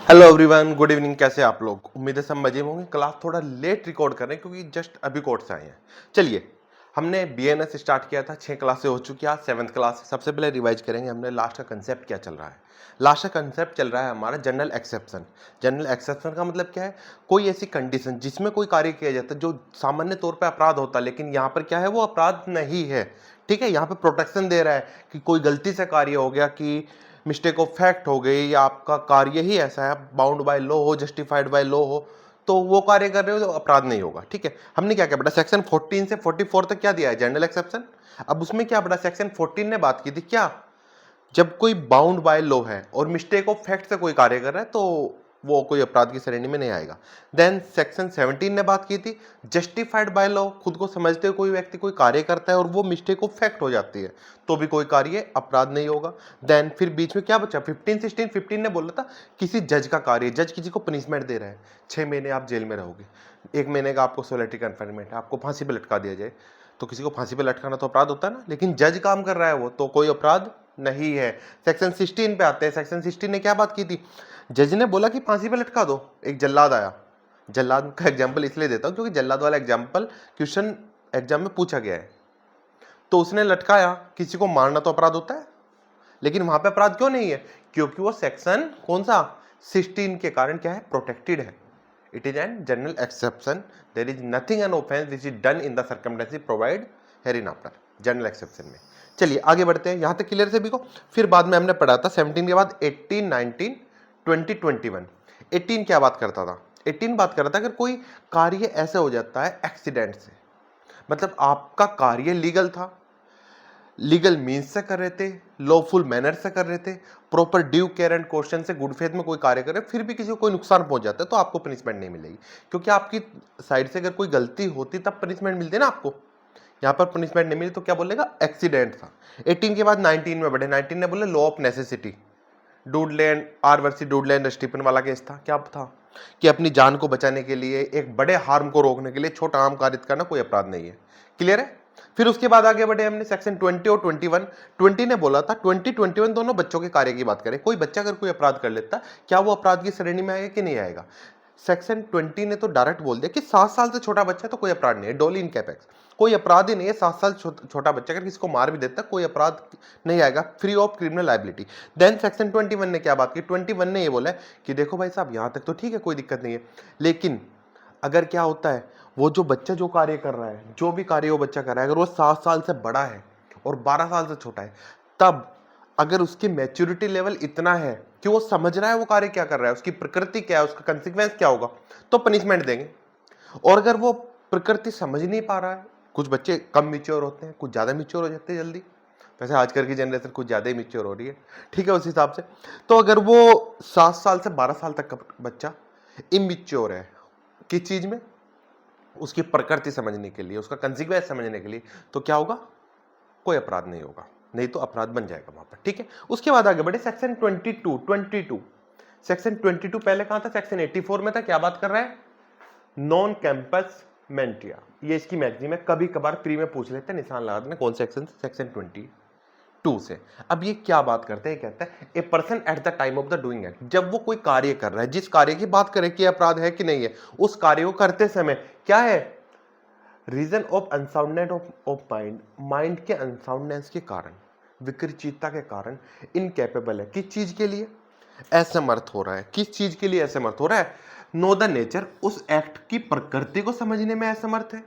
Hello everyone, good evening. कैसे आप लोग? उम्मीद है सब मजे में होंगे। क्लास थोड़ा लेट रिकॉर्ड कर रहे हैं क्योंकि जस्ट अभी कोर्ट से आए हैं। चलिए, हमने बीएनएस स्टार्ट किया था, 6 क्लास से हो चुकी है, आज 7th क्लास। सबसे पहले रिवाइज करेंगे हमने लास्ट का कंसेप्ट क्या चल रहा है। लास्ट का कंसेप्ट चल रहा है हमारा जनरल एक्सेप्शन। जनरल एक्सेप्शन का मतलब क्या है? कोई ऐसी कंडीशन जिसमें कोई कार्य किया जाता है जो सामान्य तौर पर अपराध होता है, लेकिन यहाँ पर क्या है, वो अपराध नहीं है। ठीक है, यहाँ पे प्रोटेक्शन दे रहा है कि कोई गलती से कार्य हो गया, कि मिस्टेक ऑफ फैक्ट हो गई, या आपका कार्य ही ऐसा है, बाउंड बाय लॉ हो, जस्टिफाइड बाय लॉ हो, तो वो कार्य कर रहे हो तो अपराध नहीं होगा। ठीक है, हमने क्या क्या पढ़ा? सेक्शन 14 से 44 तक क्या दिया है? General exception. अब उसमें क्या पढ़ा? सेक्शन 14 ने बात की थी क्या, जब कोई बाउंड बाय लॉ है और मिस्टेक ऑफ फैक्ट से कोई कार्य कर रहा है तो वो कोई अपराध की श्रेणी में नहीं आएगा। देन सेक्शन 17 ने बात की थी जस्टिफाइड बाय लॉ, खुद को समझते हुए कोई व्यक्ति कोई कार्य करता है और वो मिस्टेक ऑफ फैक्ट हो जाती है तो भी कोई कार्य अपराध नहीं होगा। देन फिर बीच में क्या बचा? 15 16 15 ने बोला था किसी जज का कार्य, जज किसी को पनिशमेंट दे रहा है, 6 महीने आप जेल में रहोगे, 1 महीने का आपको सोलिटरी कन्फाइनमेंट है, आपको फांसी पे लटका दिया जाए, तो किसी को फांसी पे लटकाना तो अपराध होता है ना, लेकिन जज काम कर रहा है वो तो कोई अपराध नहीं है। सेक्शन 16 पे आते हैं। सेक्शन 16 ने क्या बात की थी? जज ने बोला कि फांसी पे लटका दो। एक जल्लाद आया, जल्लाद का एग्जांपल इसलिए देता हूं क्योंकि जल्लाद वाला एग्जांपल क्वेश्चन एग्जाम में पूछा गया है। तो उसने लटकाया, किसी को मारना तो अपराध होता है, लेकिन वहां पे अपराध क्यों नहीं है? क्योंकि वो सेक्शन कौन सा? 16 के कारण क्या है? प्रोटेक्टेड है। It is an general exception, there is nothing an offence which is done in the circumstances provide hereinafter, general exception में। चलिए आगे बढ़ते हैं। यहां तक क्लियर सभी को? फिर बाद में हमने पढ़ा था 17 के बाद 18 19 20 21। 18 क्या बात करता था? 18 बात कर रहा था अगर कोई कार्य ऐसे हो जाता है एक्सीडेंट से, मतलब आपका कार्य लीगल था, लीगल मीन्स से कर रहे थे, लॉफुल मैनर से कर रहे थे, proper due care and question से गुड फेथ में कोई कार्य कर रहे, फिर भी किसी को कोई नुकसान पहुंच जाता है तो आपको पनिशमेंट नहीं मिलेगी, क्योंकि आपकी साइड से अगर कोई गलती होती तब पनिशमेंट मिलती है ना आपको। यहाँ पर पनिशमेंट नहीं मिली तो क्या बोलेगा? एक्सीडेंट था। 18 के बाद 19 में बढ़े। 19 ने बोले लॉ ऑफ नेसेसिटी। डूडलैंड आर वर्सी डूडलैंड स्टीफन वाला केस था। क्या था कि अपनी जान को बचाने के लिए, एक बड़े हार्म को रोकने के लिए छोटा हार्म कारित करना कोई अपराध नहीं है। क्लियर है? फिर उसके बाद आगे बढ़े हमने सेक्शन 20 और 21। 20 ने बोला था, 20 21 दोनों बच्चों के कार्य की बात करें, कोई बच्चा अगर कोई अपराध कर लेता क्या वो अपराध की श्रेणी में आएगा कि नहीं आएगा? सेक्शन 20 ने तो डायरेक्ट बोल दिया कि 7 साल से छोटा बच्चा तो कोई अपराध नहीं है, डोली इन कैपेक्स, कोई अपराध ही नहीं है। 7 साल छोटा बच्चा अगर किसी को मार भी देता कोई अपराध नहीं आएगा, free of criminal liability. Then section 21 ने क्या बात की? 21 ने ये बोला कि देखो भाई साहब, यहां तक तो ठीक है, कोई दिक्कत नहीं है, लेकिन अगर क्या होता है, वो जो बच्चा जो कार्य कर रहा है, जो भी कार्य वो बच्चा कर रहा है, अगर वो 7 साल से बड़ा है और 12 साल से छोटा है, तब अगर उसकी मैच्योरिटी लेवल इतना है कि वो समझ रहा है वो कार्य क्या कर रहा है, उसकी प्रकृति क्या है, उसका कंसिक्वेंस क्या होगा, तो पनिशमेंट देंगे। और अगर वो प्रकृति समझ नहीं पा रहा है, कुछ बच्चे कम मिच्योर होते हैं, कुछ ज्यादा मिच्योर हो जाते हैं जल्दी, वैसे आजकल की जनरेशन कुछ ज्यादा ही मिच्योर हो रही है, ठीक है, उस हिसाब से। तो अगर वो 7 साल से 12 साल तक का बच्चा इमिच्योर है किस चीज में? उसकी प्रकृति समझने के लिए, उसका कंसिक्वेंस समझने के लिए, तो क्या होगा? कोई अपराध नहीं होगा, नहीं तो अपराध बन जाएगा वहां पर। ठीक है, उसके बाद आगे बढ़े सेक्शन 22। सेक्शन 22 पहले कहां था? सेक्शन 84 में था। क्या बात कर रहा है? नॉन कैंपस मेंटिया, ये इसकी मैगजीन में कभी कभार प्री में पूछ लेते हैं, निशान लगा देना कौन सेक्शन? सेक्शन 22 से। अब ये क्या बात करते हैं? कहता है a person at the time of the doing act, जब वो कोई कार्य कर रहा है, जिस कार्य की बात करें कि अपराध है कि नहीं है, उस कार्य को करते समय क्या है? Reason of unsoundness of mind, mind के अनसाउंडनेस के कारण, विकृचितता के कारण इनकेपेबल है। किस चीज के लिए असमर्थ हो रहा है? किस चीज के लिए असमर्थ हो रहा है? नो द नेचर, उस एक्ट की प्रकृति को समझने में असमर्थ है,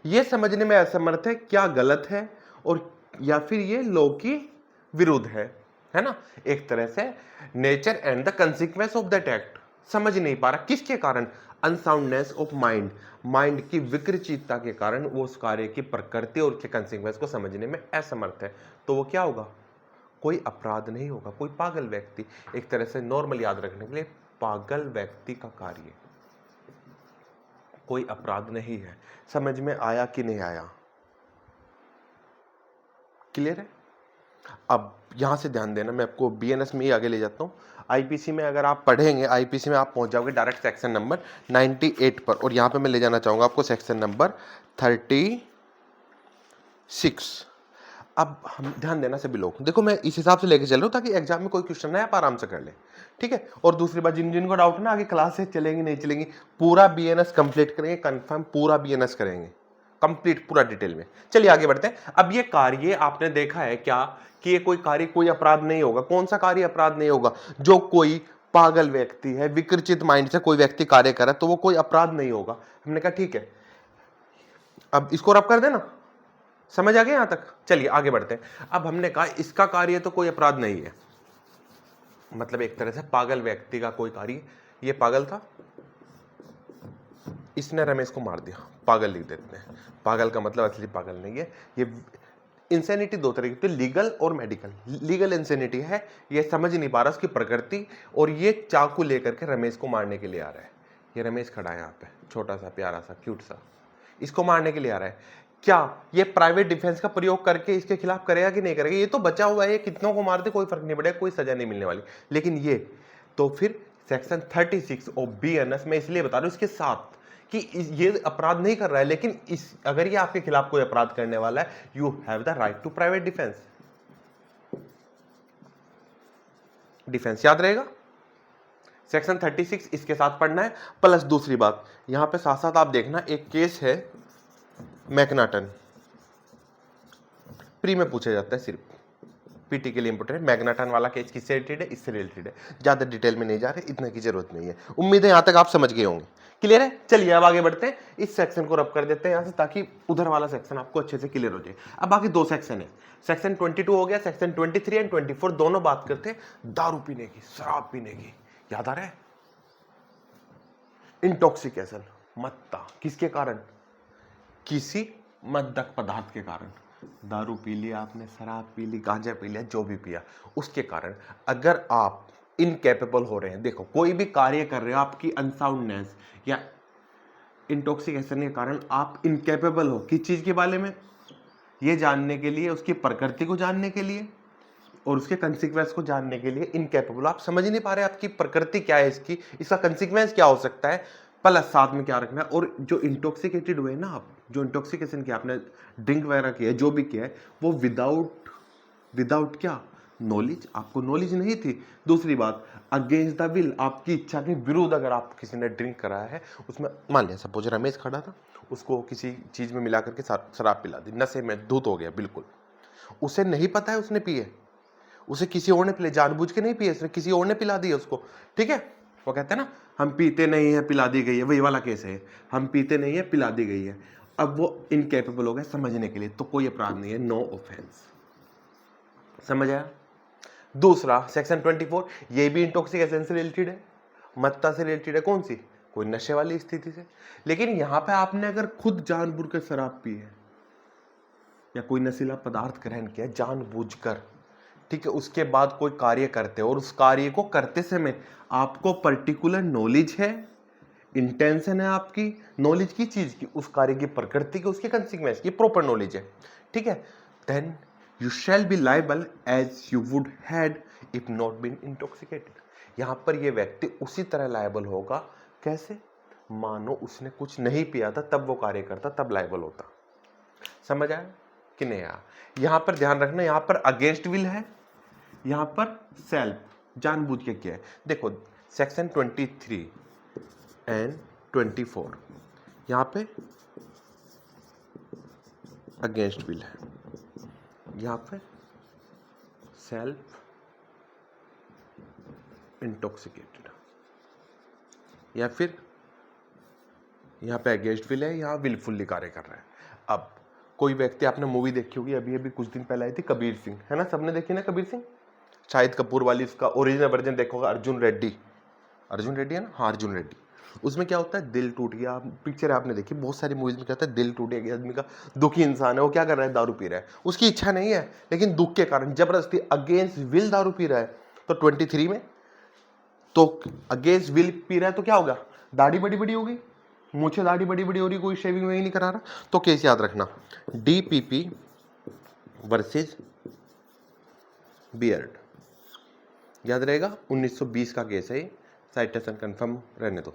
ये समझने में असमर्थ है क्या गलत है, और या फिर ये लॉ की विरुद्ध है ना। एक तरह से nature and the consequence of that act समझ नहीं पा रहा। किसके कारण? अनसाउंडनेस ऑफ माइंड, माइंड की विकृचितता के कारण वो उस कार्य की प्रकृति और उसके कंसिक्वेंस को समझने में असमर्थ है, तो वो क्या होगा? कोई अपराध नहीं होगा, कोई पागल व्यक्ति, एक तरह से नॉर्मल याद रखने के लिए, पागल व्यक्ति का कार्य कोई अपराध नहीं है। समझ में आया कि नहीं आया? क्लियर है? अब यहां से ध्यान देना, मैं आपको बीएनएस में ही आगे ले जाता हूं। आईपीसी में अगर आप पढ़ेंगे, आईपीसी में आप पहुंच जाओगे डायरेक्ट सेक्शन नंबर 98 पर, और यहां पे मैं ले जाना चाहूंगा आपको सेक्शन नंबर 36। अब हम ध्यान देना सभी लोग, देखो मैं इस हिसाब से लेके चल रहा हूँ ताकि एग्जाम में कोई क्वेश्चन ना आप आराम से कर ले, ठीक है। और दूसरी बात, जिन जिनको डाउट है ना आगे क्लासेस चलेंगी नहीं चलेंगी, पूरा बीएनएस कंप्लीट करेंगे, कंफर्म पूरा बीएनएस करेंगे कंप्लीट पूरा डिटेल में। चलिए आगे बढ़ते हैं। अब ये कार्य आपने देखा है क्या कि ये कोई कार्य कोई अपराध नहीं होगा। कौन सा कार्य अपराध नहीं होगा? जो कोई पागल व्यक्ति है, विकृचित माइंड से कोई व्यक्ति कार्य करे तो वो कोई अपराध नहीं होगा। हमने कहा ठीक है, अब इसको रब कर देना, समझ आ गया यहां तक। चलिए आगे बढ़ते हैं। अब हमने कहा इसका कार्य तो कोई अपराध नहीं है, मतलब एक तरह से पागल व्यक्ति का कोई कार्य, ये पागल था, इसने रमेश को मार दिया, पागल लिख देते हैं। पागल का मतलब असली पागल नहीं है। ये इंसेनिटी दो तरह की, लीगल और मेडिकल। लीगल इंसेनिटी है, ये समझ नहीं पा रहा उसकी प्रकृति, और ये चाकू लेकर के रमेश को मारने के लिए आ रहा है। ये रमेश खड़ा है यहाँ पे, छोटा सा प्यारा सा क्यूट सा, इसको मारने के लिए आ रहा है। क्या ये प्राइवेट डिफेंस का प्रयोग करके इसके खिलाफ करेगा कि नहीं करेगा? ये तो बचा हुआ है, कितनों को मारते कोई फर्क नहीं पड़ेगा, कोई सजा नहीं मिलने वाली। लेकिन ये तो फिर सेक्शन 36 ऑफ बीएनएस में इसलिए बता रहा हूं इसके साथ कि ये अपराध नहीं कर रहा है, लेकिन अगर ये आपके खिलाफ कोई अपराध करने वाला है, you have the right to private defence. Defence याद रहेगा, सेक्शन 36 इसके साथ पढ़ना है। प्लस दूसरी बात यहां पे साथ साथ आप देखना, एक केस है मैकनाटन, प्री में पूछा जाता है, सिर्फ पीटी के लिए इंपोर्टेंट है। मैकनाटन वाला केस किससे रिलेटेड है? इससे रिलेटेड है। ज्यादा डिटेल में नहीं जा रहे, इतना की जरूरत नहीं है। उम्मीद है यहां तक आप समझ गए होंगे। क्लियर है? चलिए अब आगे बढ़ते हैं, इस सेक्शन को रब कर देते हैं यहां से, ताकि उधर वाला सेक्शन आपको अच्छे से क्लियर हो जाए। अब बाकी दो सेक्शन है, सेक्शन 22 हो गया, सेक्शन 23 एंड 24 दोनों बात करते हैं दारू पीने की, शराब पीने की। याद आ रहा है? इंटॉक्सिकेशन, मत्ता, किसके कारण? किसी मद्दक पदार्थ के कारण। दारू पी लिया आपने, शराब पी ली, गांजा पी लिया, जो भी पिया, उसके कारण अगर आप इनकेपेबल हो रहे हैं, देखो कोई भी कार्य कर रहे हो, आपकी अनसाउंडनेस या इंटॉक्सिकेशन के कारण आप इनकेपेबल हो किस चीज के बारे में? ये जानने के लिए, उसकी प्रकृति को जानने के लिए और उसके कंसिक्वेंस को जानने के लिए इनकेपेबल। आप समझ नहीं पा रहे आपकी प्रकृति क्या है, इसका कंसिक्वेंस क्या हो सकता है, प्लस साथ में क्या रखना है। और जो इंटॉक्सिकेटेड हुए ना आप, जो इंटॉक्सिकेशन किया आपने, ड्रिंक वगैरह किया, जो भी किया है, वो विदाउट क्या? नॉलेज। आपको नॉलेज नहीं थी। दूसरी बात, अगेंस्ट द विल, आपकी इच्छा के विरुद्ध अगर आप किसी ने ड्रिंक कराया है, उसमें मान लिया सपोज रमेश खड़ा था, उसको किसी चीज में मिला करके शराब पिला दी, नशे में धुत हो गया बिल्कुल, उसे नहीं पता है उसने पिए, उसे किसी और ने पिला, जानबूझ के नहीं पिए, उसने किसी और ने पिला दी उसको, ठीक है। वो कहते हैं ना, हम पीते नहीं है पिला दी गई है, वही वाला केस है, हम पीते नहीं है पिला दी गई है। अब वो इनकेपेबल हो गए समझने के लिए, तो कोई अपराध नहीं है, नो ऑफेंस। समझ आया? दूसरा सेक्शन 24, ये भी इंटॉक्सिकेशन से रिलेटेड है, मत्ता से रिलेटेड है। कौन सी? कोई नशे वाली स्थिति से। लेकिन यहां पे आपने अगर खुद जानबूझ कर शराब पी है या कोई नशीला पदार्थ ग्रहण किया जानबूझकर, ठीक है, उसके बाद कोई कार्य करते हो और उस कार्य को करते समय आपको पर्टिकुलर नॉलेज है, इंटेंशन है आपकी, नॉलेज की चीज की, उस कार्य की प्रकृति की, उसके कंसिक्वेंस की प्रॉपर नॉलेज है, ठीक है, then you shall be liable as you would had if not been intoxicated. यहां पर यह व्यक्ति उसी तरह लायबल होगा, कैसे? मानो उसने कुछ नहीं पिया था तब वो कार्य करता, तब लायबल होता। समझ आया कि नहीं आया? यहां पर ध्यान रखना, यहां पर अगेंस्ट विल है, यहां पर सेल्फ, जानबूझ के किया है। देखो सेक्शन 23 एंड 24 यहां पे अगेंस्ट विल है, यहां पे सेल्फ इंटॉक्सिकेटेड, या फिर यहां पे अगेंस्ट विल है, यहां विलफुल्ली कार्य कर रहा है। अब कोई व्यक्ति, आपने मूवी देखी होगी, अभी अभी कुछ दिन पहले आई थी कबीर सिंह, है ना, सबने देखी ना कबीर सिंह, शाहिद कपूर वाली, इसका ओरिजिनल वर्जन देखा होगा, अर्जुन रेड्डी है ना, हाँ अर्जुन रेड्डी। उसमें क्या होता है, दिल टूट गया, पिक्चर आपने देखी, बहुत सारी मूवीज में क्या होता है, दिल टूट गया आदमी का, दुखी इंसान है, वो क्या कर रहा है, दारू पी रहा है, उसकी इच्छा नहीं है लेकिन दुख के कारण जबरदस्ती अगेंस्ट विल दारू पी रहा है। तो 23 में तो अगेंस्ट विल पी रहा है तो क्या होगा, दाढ़ी बड़ी बड़ी होगी, मुझे दाढ़ी बड़ी बड़ी हो रही, कोई शेविंग वेविंग नहीं करा रहा, तो केस याद रखना, डीपीपी वर्सेस बियर्ड, याद रहेगा, 1920 का केस है, साइटेशन कंफर्म रहने दो,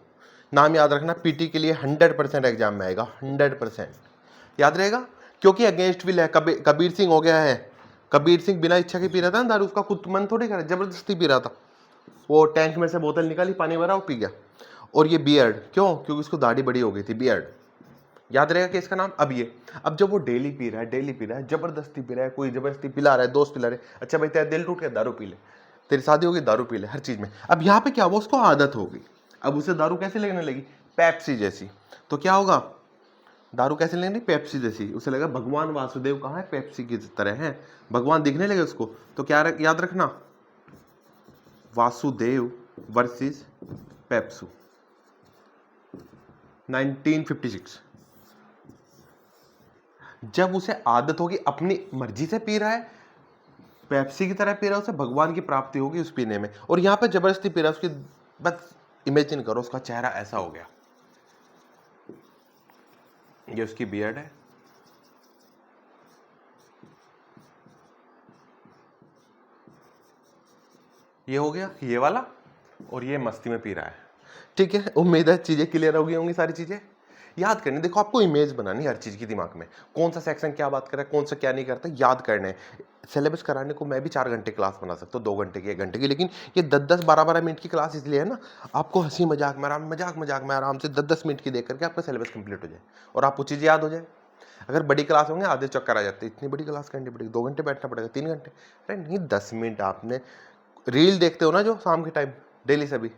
नाम याद रखना, पीटी के लिए 100% एग्जाम में आएगा, 100% याद रहेगा, क्योंकि अगेंस्ट विल है, कबीर सिंह हो गया है कबीर सिंह बिना इच्छा के पी रहा था ना दारू, उसका खुद मन थोड़ी कर जबरदस्ती पी रहा था, वो टैंक में से बोतल निकाली, पानी भरा, वो पी गया। और ये बियर्ड क्यों? क्योंकि उसको दाढ़ी बड़ी हो गई थी, बियर्ड। याद रहेगा कि इसका नाम। अब जब वो डेली पी रहा है, जबरदस्ती पी रहा है, कोई जबरदस्ती पिला रहा है, दोस्त पिला रहे, अच्छा भाई तेरा दिल टूट गया, दारू पी ले, तेरी शादी होगी, दारू पी ले, हर चीज में। अब यहाँ पे क्या हुआ, उसको आदत हो गई। अब उसे दारू कैसे लगने लगी? पेप्सी जैसी। तो क्या होगा, दारू कैसे लगने लगी? पेप्सी जैसी। उसे लगा भगवान वासुदेव कहाँ है, पेप्सी की तरह है, भगवान दिखने लगे उसको। तो क्या याद रखना, वासुदेव वर्सेस पेप्सू, 1956। जब उसे आदत होगी, अपनी मर्जी से पी रहा है, पेप्सी की तरह पी रहा है, उसे भगवान की प्राप्ति होगी उस पीने में। और यहां पे जबरदस्ती पी रहा है, उसकी बस इमेजिन करो, उसका चेहरा ऐसा हो गया। ये उसकी बियर्ड है, ये हो गया ये वाला, और ये मस्ती में पी रहा है। ठीक है, उम्मीद है चीजें क्लियर हो गई होंगी, सारी चीजें याद करनी। देखो आपको इमेज बनानी हर चीज की दिमाग में, कौन सा सेक्शन क्या बात कर रहा है, कौन सा क्या नहीं करता, याद करने। सिलेबस कराने को मैं भी 4 घंटे क्लास बना सकता हूँ, 2 घंटे की, 1 घंटे की, लेकिन ये 10-10, 12-12 मिनट की क्लास इसलिए है ना, आपको हंसी मजाक में आराम से 10-10 मिनट की देख करके आपका सिलेबस कंप्लीट हो जाए और आपको चीज़ें याद हो जाए। अगर बड़ी क्लास होंगे आधे चक्कर आ जाते, इतनी बड़ी क्लास करनी पड़ेगी, 2 घंटे बैठना पड़ेगा, 3 घंटे, अरे नहीं 10 मिनट। आपने रील देखते हो ना जो शाम के टाइम डेली सभी,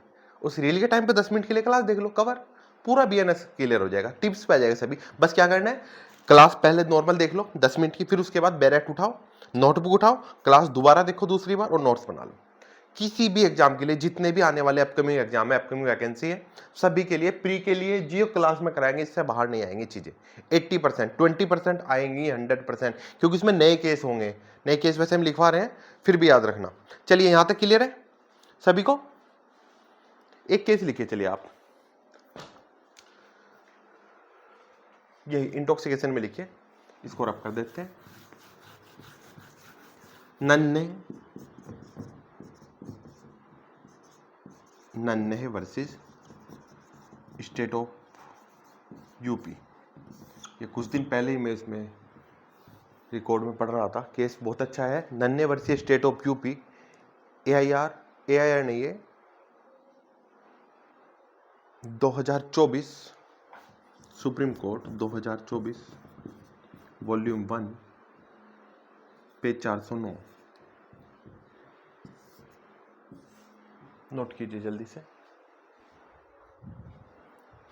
उस रील के टाइम पे 10 मिनट के लिए क्लास देख लो, कवर पूरा बीएनएस क्लियर हो जाएगा, टिप्स पे आ जाएगा सभी। बस क्या करना है, क्लास पहले नॉर्मल देख लो 10 मिनट की, फिर उसके बाद बैरेट उठाओ, नोटबुक उठाओ, क्लास दोबारा देखो दूसरी बार और नोट्स बना लो। किसी भी एग्जाम के लिए, जितने भी आने वाले अपकमिंग एग्जाम है, अपकमिंग वैकेंसी है, सभी के लिए प्री के लिए जियो क्लास में कराएंगे, इससे बाहर नहीं आएंगी चीजें। 80%, 20% आएंगी 100%, क्योंकि इसमें नए केस होंगे। नए केस वैसे हम लिखवा रहे हैं, फिर भी याद रखना। चलिए यहां तक क्लियर है सभी को? एक केस लिखिए चलिए आप, यही इंटॉक्सिकेशन में लिखिए, इसको रब कर देते हैं। नन्हे वर्सेस स्टेट ऑफ यूपी। ये कुछ दिन पहले ही मैं इसमें रिकॉर्ड में पढ़ रहा था, केस बहुत अच्छा है। नन्हे versus state of UP, AIR नहीं है, 2024 supreme court 2024 volume 1 page 409। Note कीजिए जल्दी से।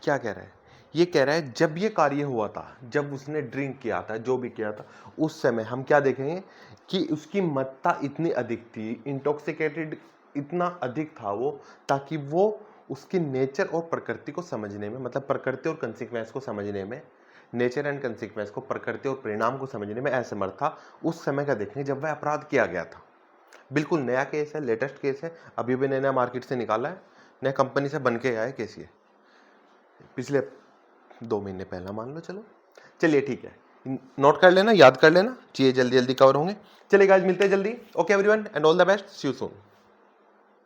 क्या कह रहा है? ये कह रहा है जब ये कार्य हुआ था, जब उसने ड्रिंक किया था, जो भी किया था, उस समय हम क्या देखेंगे कि उसकी मत्ता इतनी अधिक थी, इंटॉक्सिकेटेड इतना अधिक था वो, ताकि वो उसकी नेचर और प्रकृति को समझने में, मतलब प्रकृति और कंसिक्वेंस को समझने में, नेचर एंड कंसिक्वेंस को, प्रकृति और परिणाम को समझने में असमर्थ था। उस समय का देखेंगे जब वह अपराध किया गया था। बिल्कुल नया केस है, लेटेस्ट केस है, अभी भी नया मार्केट से निकाला है, नया कंपनी से बन के आया है केस, ये पिछले 2 महीने पहला मान लो। चलो चलिए ठीक है, नोट कर लेना, याद कर लेना, चीजें जल्दी जल्दी कवर होंगे। चलिए गाइस मिलते हैं जल्दी। Okay everyone and all the best, see you soon.